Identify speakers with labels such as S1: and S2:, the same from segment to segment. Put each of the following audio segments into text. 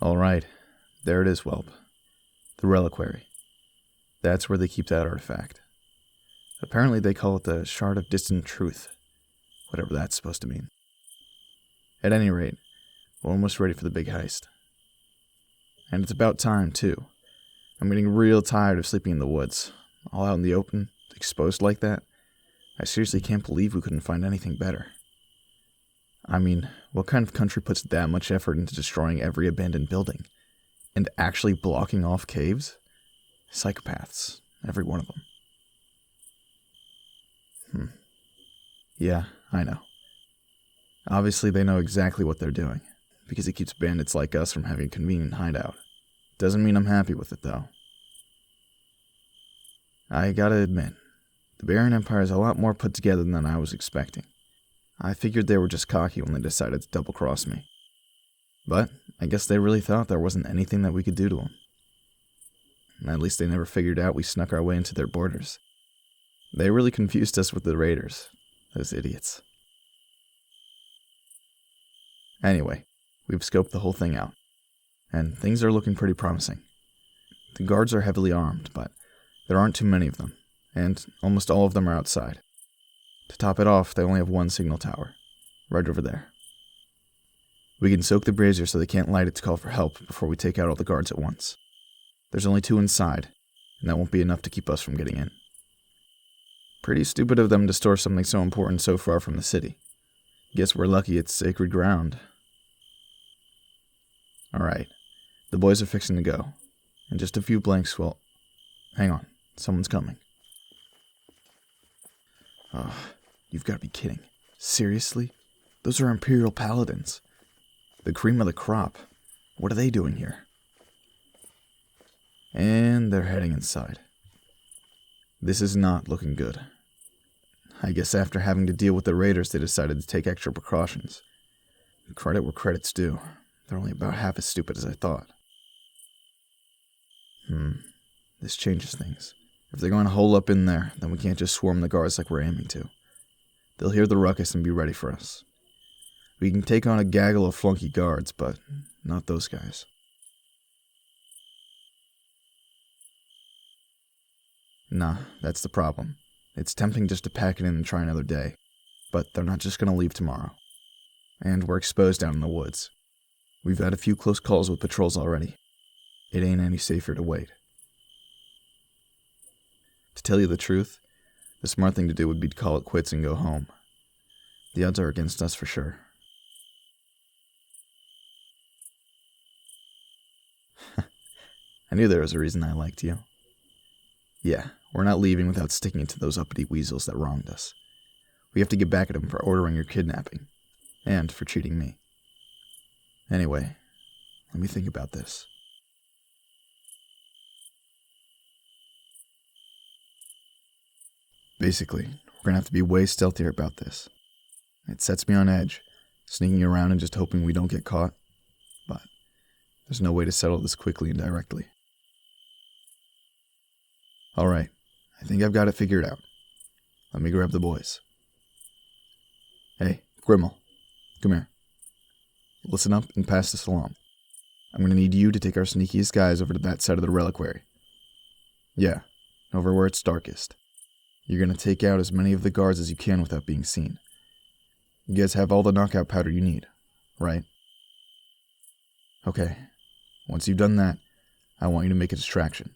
S1: Alright, there it is, whelp. The reliquary. That's where they keep that artifact. Apparently they call it the Shard of Distant Truth, whatever that's supposed to mean. At any rate, we're almost ready for the big heist. And it's about time, too. I'm getting real tired of sleeping in the woods, all out in the open, exposed like that. I seriously can't believe we couldn't find anything better. I mean, what kind of country puts that much effort into destroying every abandoned building? And actually blocking off caves? Psychopaths, every one of them. Yeah, I know. Obviously they know exactly what they're doing, because it keeps bandits like us from having a convenient hideout. Doesn't mean I'm happy with it, though. I gotta admit, the Barian Empire is a lot more put together than I was expecting. I figured they were just cocky when they decided to double-cross me. But I guess they really thought there wasn't anything that we could do to them. At least they never figured out we snuck our way into their borders. They really confused us with the raiders. Those idiots. Anyway, we've scoped the whole thing out, and things are looking pretty promising. The guards are heavily armed, but there aren't too many of them, and almost all of them are outside. To top it off, they only have one signal tower, right over there. We can soak the brazier so they can't light it to call for help before we take out all the guards at once. There's only 2 inside, and that won't be enough to keep us from getting in. Pretty stupid of them to store something so important so far from the city. Guess we're lucky it's sacred ground. Alright, the boys are fixing to go, and just a few blanks will... Hang on, someone's coming. Oh, you've got to be kidding. Seriously? Those are Imperial Paladins. The cream of the crop. What are they doing here? And they're heading inside. This is not looking good. I guess after having to deal with the raiders, they decided to take extra precautions. Credit where credit's due. They're only about half as stupid as I thought. This changes things. If they're going to hole up in there, then we can't just swarm the guards like we're aiming to. They'll hear the ruckus and be ready for us. We can take on a gaggle of flunky guards, but not those guys. Nah, that's the problem. It's tempting just to pack it in and try another day, but they're not just going to leave tomorrow. And we're exposed down in the woods. We've had a few close calls with patrols already. It ain't any safer to wait. To tell you the truth, the smart thing to do would be to call it quits and go home. The odds are against us for sure. I knew there was a reason I liked you. Yeah, we're not leaving without sticking it to those uppity weasels that wronged us. We have to get back at them for ordering your kidnapping, and for cheating me. Anyway, let me think about this. Basically, we're gonna have to be way stealthier about this. It sets me on edge, sneaking around and just hoping we don't get caught, but there's no way to settle this quickly and directly. Alright, I think I've got it figured out. Let me grab the boys. Hey, Grimmel, come here. Listen up and pass this along. I'm going to need you to take our sneakiest guys over to that side of the reliquary. Yeah, over where it's darkest. You're going to take out as many of the guards as you can without being seen. You guys have all the knockout powder you need, right? Okay, once you've done that, I want you to make a distraction.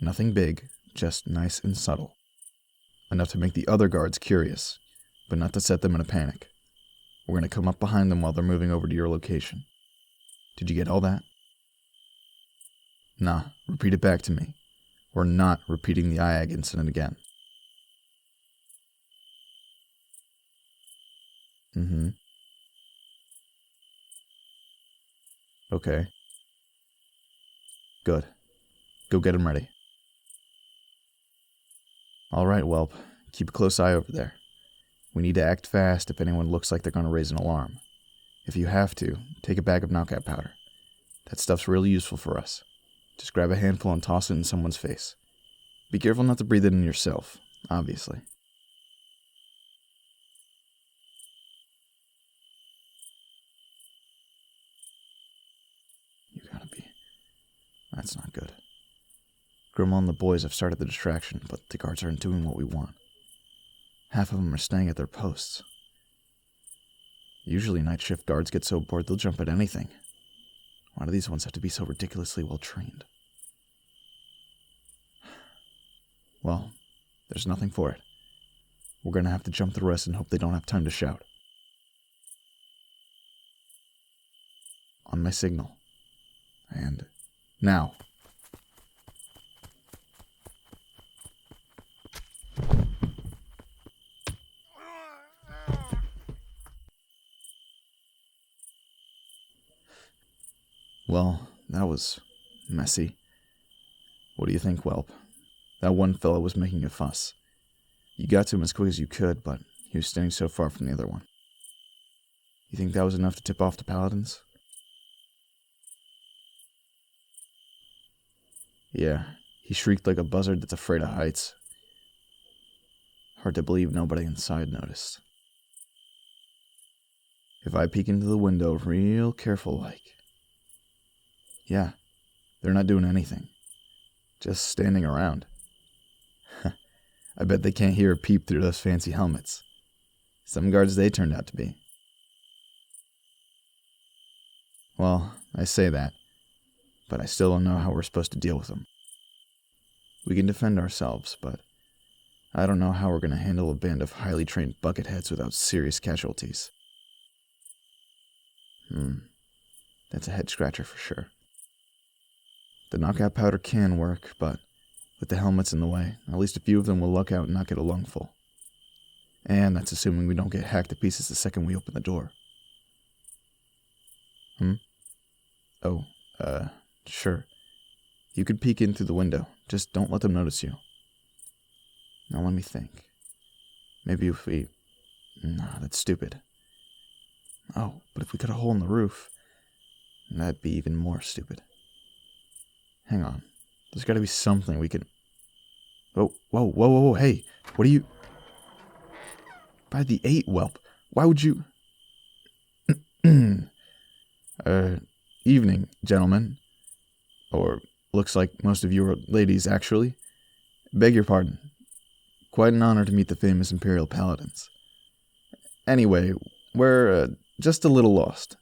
S1: Nothing big, just nice and subtle. Enough to make the other guards curious, but not to set them in a panic. We're going to come up behind them while they're moving over to your location. Did you get all that? Nah, repeat it back to me. We're not repeating the IAG incident again. Okay. Good. Go get him ready. Alright, whelp. Keep a close eye over there. We need to act fast if anyone looks like they're going to raise an alarm. If you have to, take a bag of knockout powder. That stuff's really useful for us. Just grab a handful and toss it in someone's face. Be careful not to breathe it in yourself, obviously. That's not good. Grimmel and the boys have started the distraction, but the guards aren't doing what we want. Half of them are staying at their posts. Usually night shift guards get so bored they'll jump at anything. Why do these ones have to be so ridiculously well trained? Well, there's nothing for it. We're gonna have to jump the rest and hope they don't have time to shout. On my signal. And now. Well, that was messy. What do you think, Whelp? That one fellow was making a fuss. You got to him as quick as you could, but he was standing so far from the other one. You think that was enough to tip off the paladins? Yeah, he shrieked like a buzzard that's afraid of heights. Hard to believe nobody inside noticed. If I peek into the window real careful like... Yeah, they're not doing anything. Just standing around. I bet they can't hear a peep through those fancy helmets. Some guards they turned out to be. Well, I say that, but I still don't know how we're supposed to deal with them. We can defend ourselves, but I don't know how we're going to handle a band of highly trained bucketheads without serious casualties. That's a head-scratcher for sure. The knockout powder can work, but with the helmets in the way, at least a few of them will luck out and not get a lungful. And that's assuming we don't get hacked to pieces the second we open the door. Oh, sure. You could peek in through the window. Just don't let them notice you. Now let me think. Maybe if we... Nah, that's stupid. Oh, but if we cut a hole in the roof, that'd be even more stupid. Hang on. There's gotta be something we can... Oh, whoa, hey, what are you... By the 8, Whelp, why would you... Evening, gentlemen. Or, looks like most of you are ladies, actually. Beg your pardon. Quite an honor to meet the famous Imperial Paladins. Anyway, we're, just a little lost.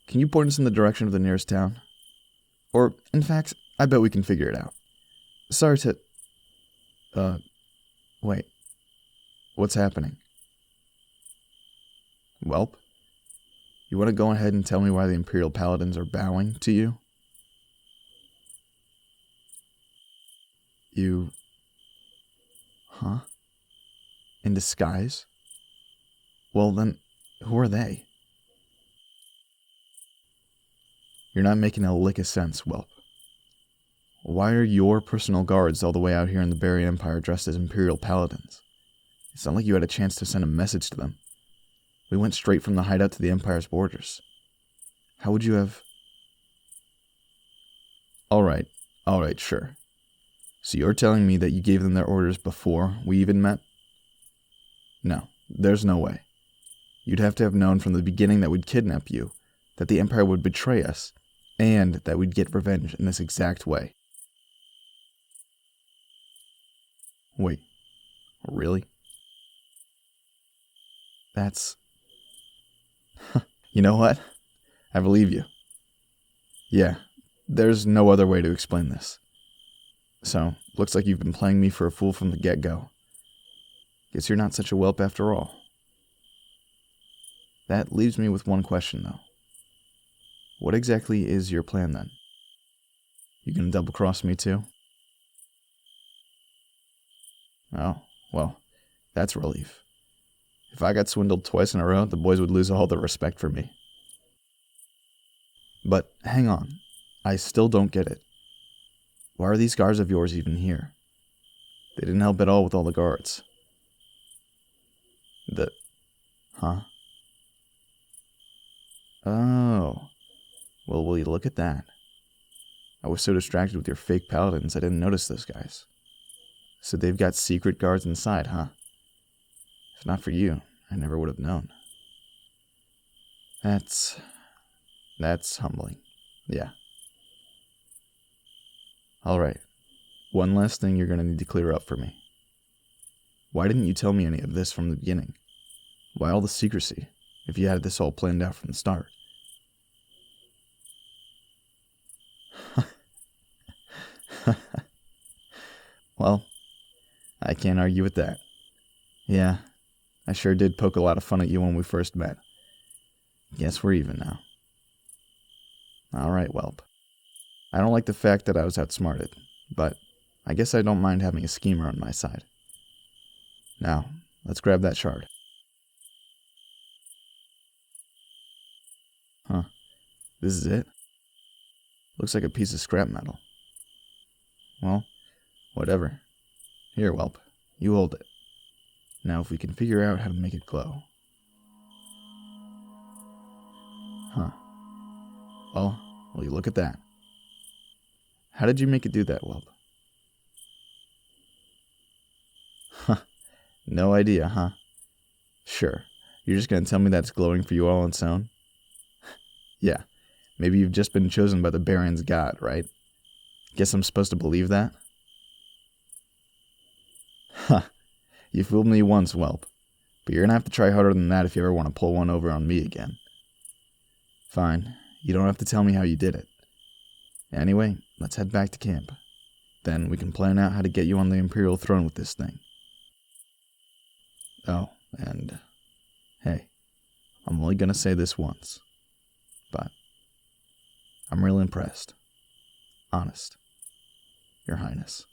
S1: Can you point us in the direction of the nearest town? Or, in fact, I bet we can figure it out. Sorry to... Wait. What's happening? Welp? You want to go ahead and tell me why the Imperial Paladins are bowing to you? You... Huh? In disguise? Well then, who are they? You're not making a lick of sense, Whelp. Why are your personal guards all the way out here in the Barian Empire dressed as Imperial Paladins? It's not like you had a chance to send a message to them. We went straight from the hideout to the Empire's borders. How would you have... Alright, sure. So you're telling me that you gave them their orders before we even met? No, there's no way. You'd have to have known from the beginning that we'd kidnap you, that the Empire would betray us, and that we'd get revenge in this exact way. Wait, really? That's... You know what? I believe you. Yeah, there's no other way to explain this. So, looks like you've been playing me for a fool from the get-go. Guess you're not such a whelp after all. That leaves me with one question, though. What exactly is your plan, then? You gonna double-cross me, too? Oh, well, that's a relief. If I got swindled twice in a row, the boys would lose all their respect for me. But, hang on. I still don't get it. Why are these guards of yours even here? They didn't help at all with all the guards. Huh? Oh. Well, will you look at that? I was so distracted with your fake paladins, I didn't notice those guys. So they've got secret guards inside, huh? If not for you, I never would have known. That's humbling. Yeah. Alright, one last thing you're gonna need to clear up for me. Why didn't you tell me any of this from the beginning? Why all the secrecy, if you had this all planned out from the start? Well, I can't argue with that. Yeah, I sure did poke a lot of fun at you when we first met. Guess we're even now. Alright, Whelp. I don't like the fact that I was outsmarted, but I guess I don't mind having a schemer on my side. Now, let's grab that shard. Huh. This is it? Looks like a piece of scrap metal. Well, whatever. Here, Whelp. You hold it. Now if we can figure out how to make it glow. Huh. Well, will you look at that? How did you make it do that, Whelp? Huh. No idea, huh? Sure. You're just gonna tell me that's glowing for you all on its own? Yeah. Maybe you've just been chosen by the Baron's god, right? Guess I'm supposed to believe that? Huh. You fooled me once, Whelp. But you're gonna have to try harder than that if you ever want to pull one over on me again. Fine. You don't have to tell me how you did it. Anyway, let's head back to camp. Then we can plan out how to get you on the Imperial throne with this thing. Oh, and hey, I'm only gonna say this once, but I'm real impressed. Honest. Your Highness.